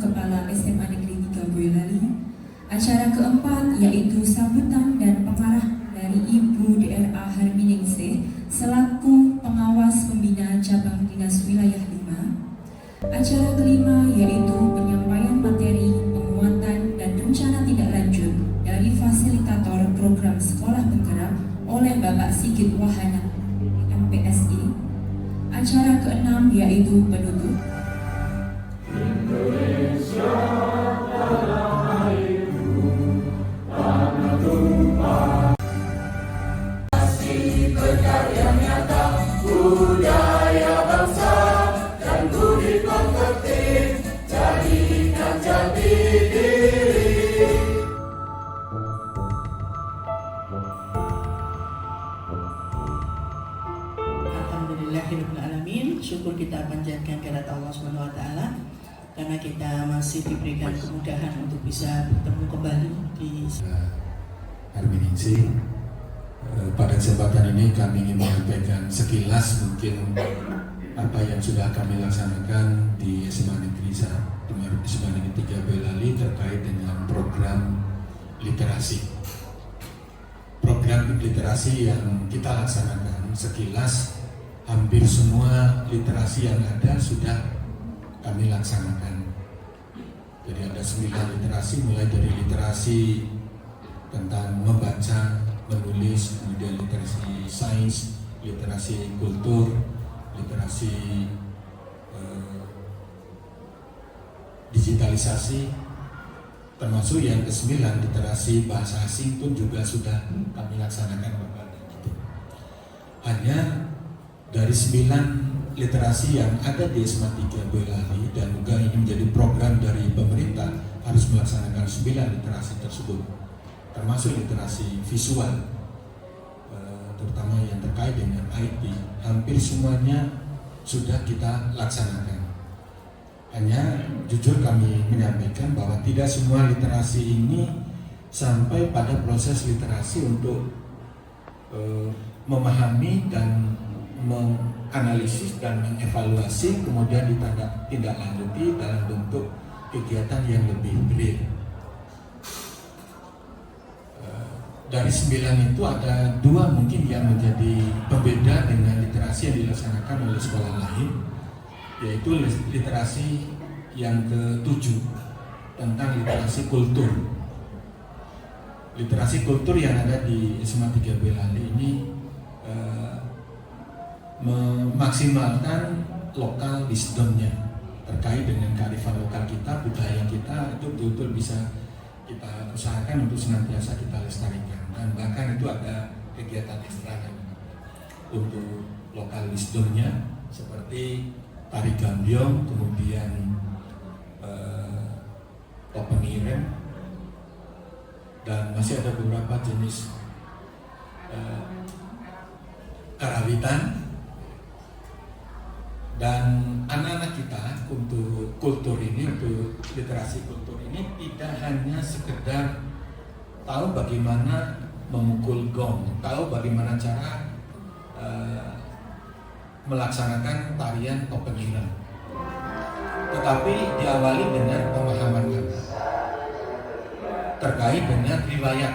Kepala SMA Negeri 3 Boyolali. Acara keempat yaitu sambutan dan pengarah dari Ibu DRA Harminingsih selaku pengawas pembina cabang dinas wilayah 5. Acara kelima yaitu penyampaian materi penguatan dan rencana tindak lanjut dari fasilitator program sekolah bergerak oleh Bapak Sigit Wahana MPSI. Acara keenam yaitu penutup. Budaya bangsa dan budi pekerti jadikan jati diri. Alhamdulillahirrahmanirrahim. Syukur kita panjatkan kepada Allah SWT karena kita masih diberikan kemudahan untuk bisa bertemu kembali di Harminingsih. Pada kesempatan ini kami ingin menyampaikan sekilas mungkin apa yang sudah kami laksanakan di SMA Negeri 3 Boyolali terkait dengan program literasi. Program literasi yang kita laksanakan sekilas hampir semua literasi yang ada sudah kami laksanakan. Jadi ada 9 literasi, mulai dari literasi tentang membaca, menulis, kemudian literasi sains, literasi kultur, literasi digitalisasi, termasuk yang ke-9 literasi bahasa asing pun juga sudah kami laksanakan. Hanya dari 9 literasi yang ada di SMA 3 Boyolali dan juga ini menjadi program dari pemerintah harus melaksanakan 9 literasi tersebut, termasuk literasi visual, terutama yang terkait dengan IT, hampir semuanya sudah kita laksanakan. Hanya jujur kami menyampaikan bahwa tidak semua literasi ini sampai pada proses literasi untuk memahami dan menganalisis dan mengevaluasi, kemudian ditindaklanjuti dalam bentuk kegiatan yang lebih real. Dari 9 itu ada 2 mungkin yang menjadi pembeda dengan literasi yang dilaksanakan oleh sekolah lain, yaitu literasi yang ke-7 tentang literasi kultur. Literasi kultur yang ada di SMA 3 Boyolali ini memaksimalkan lokal wisdomnya terkait dengan kearifan lokal kita, budaya kita, itu betul-betul bisa kita usahakan untuk senantiasa kita lestarikan. Dan bahkan itu ada kegiatan ekstra untuk lokal wisdomnya seperti tari gambyong, kemudian topeng ireng, dan masih ada beberapa jenis karawitan. Dan anak-anak kita untuk kultur ini, untuk literasi kultur ini tidak hanya sekedar tahu bagaimana memukul gong, tahu bagaimana cara melaksanakan tarian topeng ireng, tetapi diawali dengan pemahaman anak terkait dengan riwayat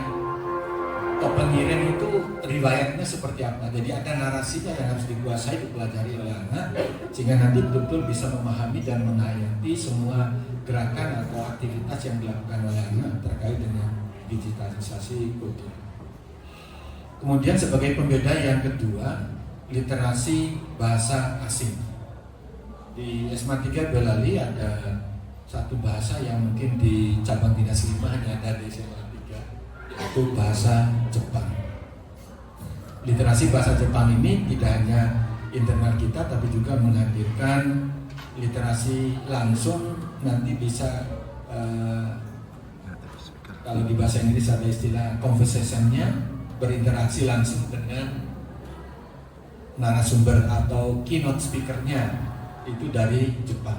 topeng ireng itu, riwayatnya seperti apa. Jadi ada narasinya yang harus dikuasai, dipelajari oleh anak sehingga nanti betul-betul bisa memahami dan menghayati semua gerakan atau aktivitas yang dilakukan oleh anak terkait dengan digitalisasi kultur. Kemudian sebagai pembeda yang kedua, literasi bahasa asing. Di SMA 3 Boyolali ada satu bahasa yang mungkin di cabang dinas 5 hanya ada di SMA 3, yaitu bahasa Jepang. Literasi bahasa Jepang ini tidak hanya internal kita, tapi juga menghadirkan literasi langsung. Nanti bisa kalau di bahasa Inggris ada istilah conversation-nya, berinteraksi langsung dengan narasumber atau keynote speaker-nya itu dari Jepang.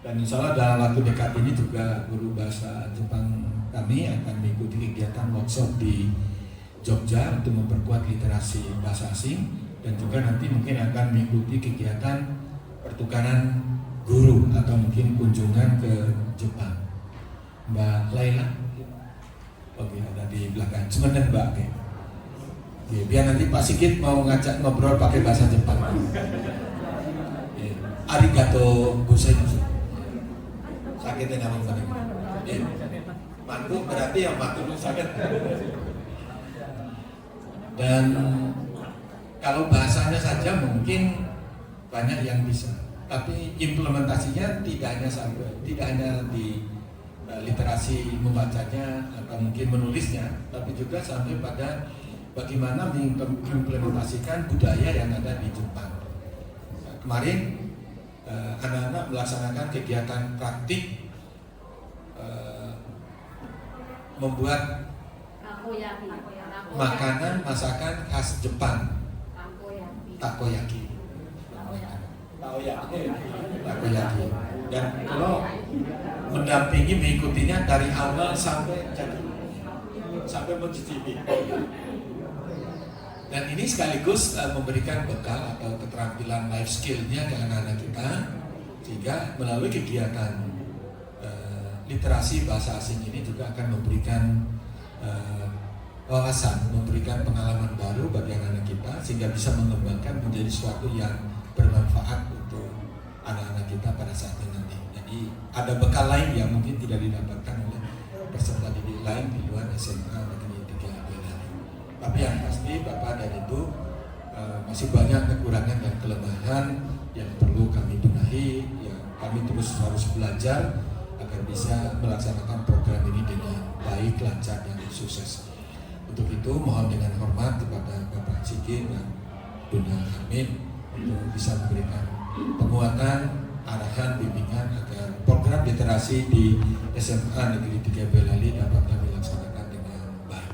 Dan insya Allah dalam waktu dekat ini juga guru bahasa Jepang kami akan mengikuti kegiatan workshop di Jogja untuk memperkuat literasi bahasa asing, dan juga nanti mungkin akan mengikuti kegiatan pertukaran guru atau mungkin kunjungan ke Mbak Laila. Oke, ada di belakang. Sebentar Mbak. Oke. Oke, biar nanti Pak Sigit mau ngajak ngobrol pakai bahasa Jepang. Oke. Arigato gozaimasu. Sakitnya nama mana? Mantu berarti yang mantu sakit. Dan kalau bahasanya saja mungkin banyak yang bisa, tapi implementasinya tidak hanya di literasi membacanya atau mungkin menulisnya, tapi juga sampai pada bagaimana mengimplementasikan budaya yang ada di Jepang. Kemarin anak-anak melaksanakan kegiatan praktik membuat makanan masakan khas Jepang, takoyaki. Dan kalau mendampingi mengikutinya dari awal sampai mencicipi. Dan ini sekaligus memberikan bekal atau keterampilan life skill-nya ke anak-anak kita, sehingga melalui kegiatan literasi bahasa asing ini juga akan memberikan wawasan, memberikan pengalaman baru bagi anak-anak kita, sehingga bisa mengembangkan menjadi sesuatu yang bermanfaat untuk anak-anak kita pada saat ini nanti. Jadi ada bekal lain yang mungkin tidak didapatkan oleh peserta didik lain di luar SMA Negeri 3 Boyolali. Tapi yang pasti Bapak dan Ibu masih banyak kekurangan dan kelemahan yang perlu kami benahi, yang kami terus harus belajar agar bisa melaksanakan program ini dengan baik, lancar, dan sukses. Untuk itu mohon dengan hormat kepada Bapak Sigit dan Bunda Amin untuk bisa memberikan penguatan, arahan, bimbingan agar program literasi di SMA Negeri 3 Boyolali dapat kami laksanakan dengan baik.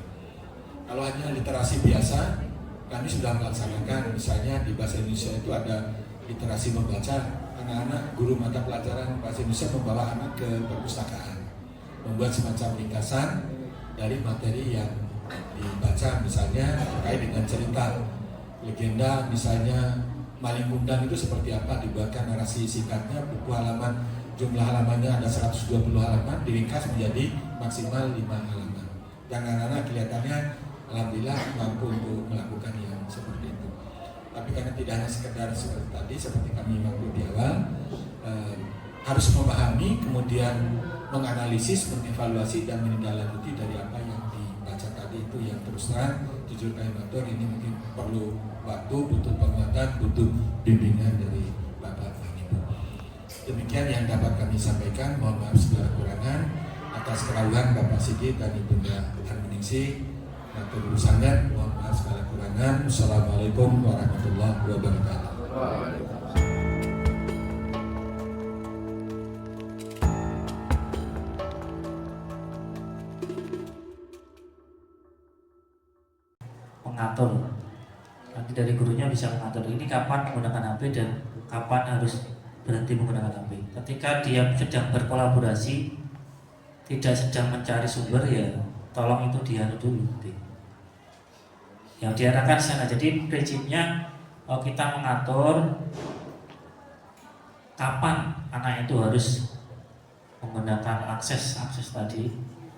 Kalau hanya literasi biasa, kami sudah melaksanakan, misalnya di bahasa Indonesia itu ada literasi membaca. Anak-anak guru mata pelajaran bahasa Indonesia membawa anak ke perpustakaan, membuat semacam ringkasan dari materi yang dibaca, misalnya terkait dengan cerita legenda, misalnya Maling Kundang itu seperti apa, dibuatkan narasi singkatnya, buku halaman, jumlah halamannya ada 120 halaman, diringkas menjadi maksimal 5 halaman. Dan anak-anak kelihatannya alhamdulillah mampu untuk melakukan yang seperti itu. Tapi karena tidak hanya sekedar seperti tadi, seperti kami mampu di awal, harus memahami, kemudian menganalisis, mengevaluasi, dan menindaklanjuti dari apa yang dibaca tadi itu, yang terus terang jujur kami matur ini mungkin perlu waktu, butuh penguatan, butuh bimbingan dari Bapak dan Ibu. Demikian yang dapat kami sampaikan. Mohon maaf segala kekurangan atas kerawuhan Bapak Sigit dan Ibunda Harminingsih. Matur nuwun sangat, mohon maaf segala kekurangan. Assalamualaikum warahmatullahi wabarakatuh. Mengatur, nanti dari gurunya bisa mengatur ini kapan menggunakan HP dan kapan harus berhenti menggunakan HP. Ketika dia sedang berkolaborasi, tidak sedang mencari sumber, ya tolong itu dianu dulu. Yang diarahkan sana. Jadi prinsipnya kita mengatur kapan anak itu harus menggunakan akses tadi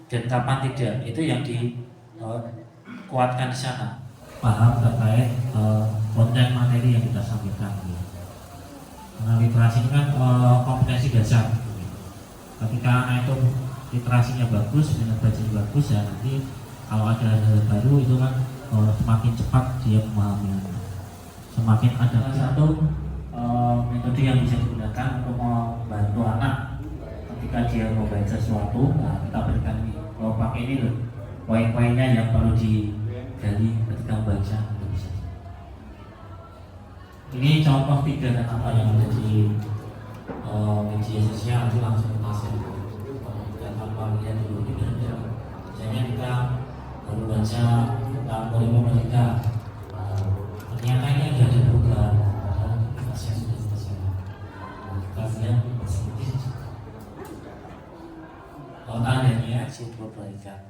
dan kapan tidak. Itu yang dikuatkan di sana. Paham terkait konten materi yang kita sampaikan. Karena literasi ini kan kompetensi dasar. Ketika anak itu literasinya bagus, minat bacanya bagus, ya nanti kalau ada hal baru itu kan semakin cepat dia memahami. Semakin ada satu metode yang bisa digunakan untuk membantu anak ketika dia membaca sesuatu. Nah, kita berikan ini. Kalau pakai ini loh, poin-poinnya yang perlu digali ketika membaca. Ini contoh 3 dan apa yang ada di media sosial, itu langsung kita share. Dan tanpa lihat dulu ini benar-benar. Misalnya kita baru baca tentang kurikulum kita, ternyata ini ada perubahan. Kita share sudah selesai. Kita lihat sedikit. Kalau tandanya sih perbaikan.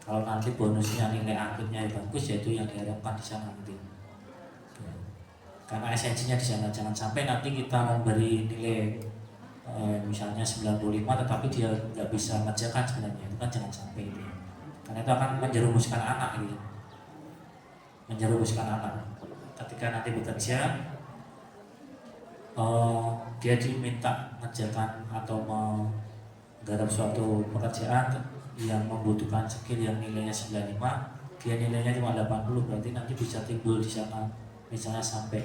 Kalau nanti bonusnya nilai akhirnya bagus, yaitu yang diharapkan di sana nanti. Karena esensinya di sana, jangan sampai nanti kita memberi nilai misalnya 95 tetapi dia nggak bisa mengerjakan sebenarnya, itu kan jangan sampai itu, karena itu akan menjerumuskan anak gitu, menjerumuskan anak ketika nanti bekerja. Dia diminta mengerjakan atau menggarap suatu pekerjaan yang membutuhkan skill yang nilainya 95, dia nilainya cuma 80, berarti nanti bisa timbul di sana misalnya sampai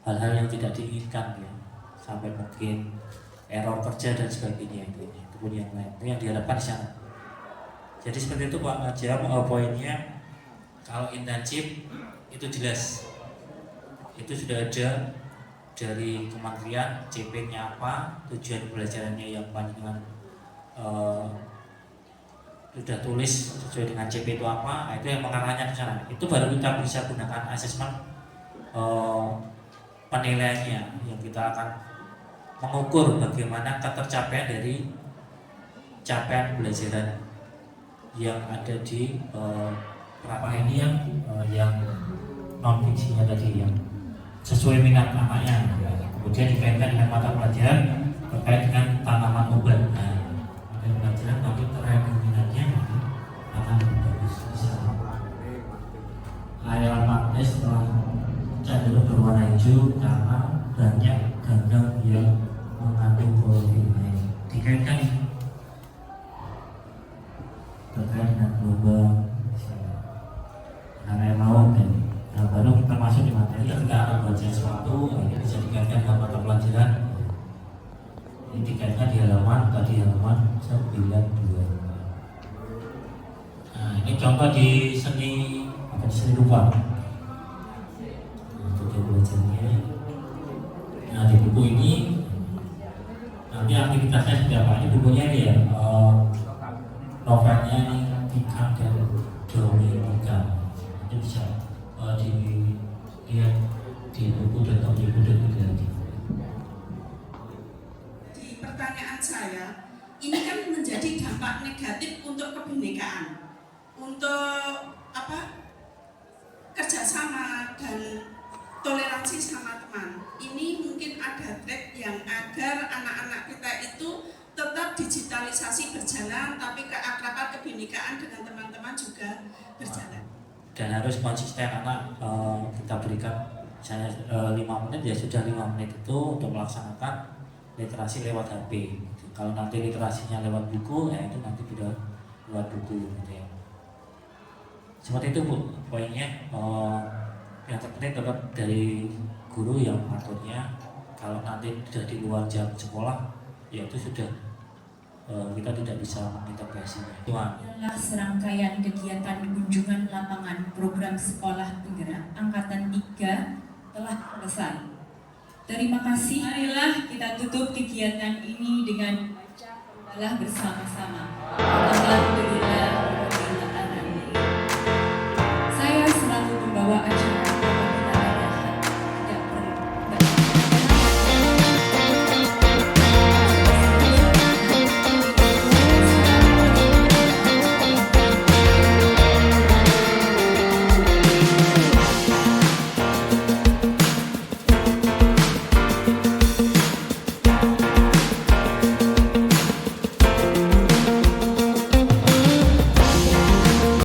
hal-hal yang tidak diinginkan ya, sampai mungkin error kerja dan sebagainya, itu pun yang lain, itu yang diharapkan di sana. Jadi seperti itu Pak Najam, poinnya kalau internship itu jelas, itu sudah ada dari kementerian, CP-nya apa, tujuan pembelajarannya yang panjangan sudah tulis sesuai dengan CP itu apa, itu yang mengarahnya ke sana. Itu baru kita bisa gunakan asesmen penilaiannya, yang kita akan mengukur bagaimana ketercapaian dari capaian pembelajaran yang ada di ini yang non fiksinya tadi, yang sesuai minat anaknya, kemudian dikaitkan dengan mata pelajaran terkait dengan tanaman obat. Nah, mata pelajaran tapi terkait dengan minatnya akan lebih bagus bisa. Air magnes telah cenderung berwarna hijau karena banyak ganggang yang mengandung klorofil. Dikaitkan terkait dengan gelombang air laut dan baru kita masuk di materi. Ketika anak baca sesuatu ini bisa dikaitkan dengan mata pelajaran, ini dikaitkan di halaman 92. Nah, ini contoh di seni rupa untuk belajarnya. Nah, di buku ini nanti aktivitasnya seperti apa? Ini bukunya ini ya, novelnya ini Tika dan Dominika. Itu bisa dilihat di buku dan buku dan nanti. Di pertanyaan saya, ini kan menjadi dampak negatif untuk kebinekaan, untuk kerjasama dan toleransi sama teman. Ini mungkin ada trik yang agar anak-anak kita itu tetap digitalisasi berjalan, tapi keakraban kebinekaan dengan teman-teman juga berjalan. Dan harus konsisten, anak kita berikan misalnya 5 menit ya sudah 5 menit itu untuk melaksanakan literasi lewat HP. Kalau nanti literasinya lewat buku, ya itu nanti sudah lewat buku gitu ya. Seperti itu Bu poinnya. Yang terpenting tetap dari guru yang mengaturnya. Kalau nanti sudah di luar jam sekolah, ya itu sudah kita tidak bisa mengintervensinya. Adalah serangkaian kegiatan kunjungan lapangan program sekolah penggerak Angkatan 3 telah selesai. Terima kasih. Marilah kita tutup kegiatan ini dengan baca hamdalah bersama-sama. Alhamdulillah. Saya selalu membawa acara